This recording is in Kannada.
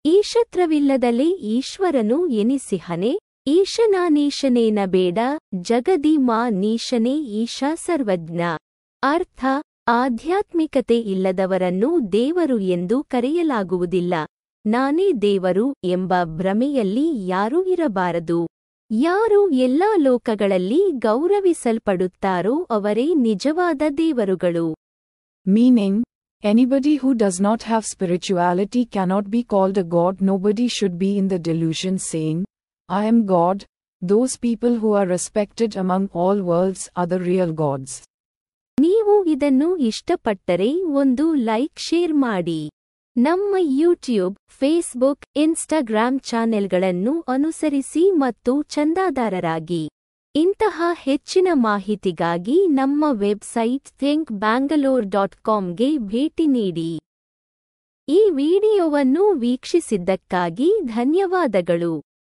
ಈಶತ್ರವಿಲ್ಲದಲೇ ಈಶ್ವರನು ಎನಿಸಿಹನೆ ಈಶನಾನೀಶನೇನ ಬೇಡ ಜಗದಿ ಮಾ ನೀಶನೇ ಈಶಾ ಸರ್ವಜ್ಞ. ಅರ್ಥ: ಆಧ್ಯಾತ್ಮಿಕತೆ ಇಲ್ಲದವರನ್ನು ದೇವರು ಎಂದು ಕರೆಯಲಾಗುವುದಿಲ್ಲ. ನಾನೇ ದೇವರು ಎಂಬ ಭ್ರಮೆಯಲ್ಲಿ ಯಾರೂ ಇರಬಾರದು. ಯಾರು ಎಲ್ಲಾ ಲೋಕಗಳಲ್ಲಿ ಗೌರವಿಸಲ್ಪಡುತ್ತಾರೋ ಅವರೇ ನಿಜವಾದ ದೇವರುಗಳು. Meaning, anybody who does not have spirituality cannot be called a god. Nobody should be in the delusion saying, I am God. Those people who are respected among all worlds are the real gods. ನೀವು ಇದನ್ನು ಇಷ್ಟಪಟ್ಟರೆ ಒಂದು ಲೈಕ್ ಶೇರ್ ಮಾಡಿ. ನಮ್ಮ ಯೂಟ್ಯೂಬ್, ಫೇಸ್ಬುಕ್, ಇನ್ಸ್ಟಾಗ್ರಾಮ್ ಚಾನೆಲ್ಗಳನ್ನು ಅನುಸರಿಸಿ ಮತ್ತು ಚಂದಾದಾರರಾಗಿ. ಇಂತಹ ಹೆಚ್ಚಿನ ಮಾಹಿತಿಗಾಗಿ ನಮ್ಮ ವೆಬ್ಸೈಟ್ thinkbangalore.comಗೆ ಭೇಟಿ ನೀಡಿ. ಈ ವಿಡಿಯೋವನ್ನು ವೀಕ್ಷಿಸಿದ್ದಕ್ಕಾಗಿ ಧನ್ಯವಾದಗಳು.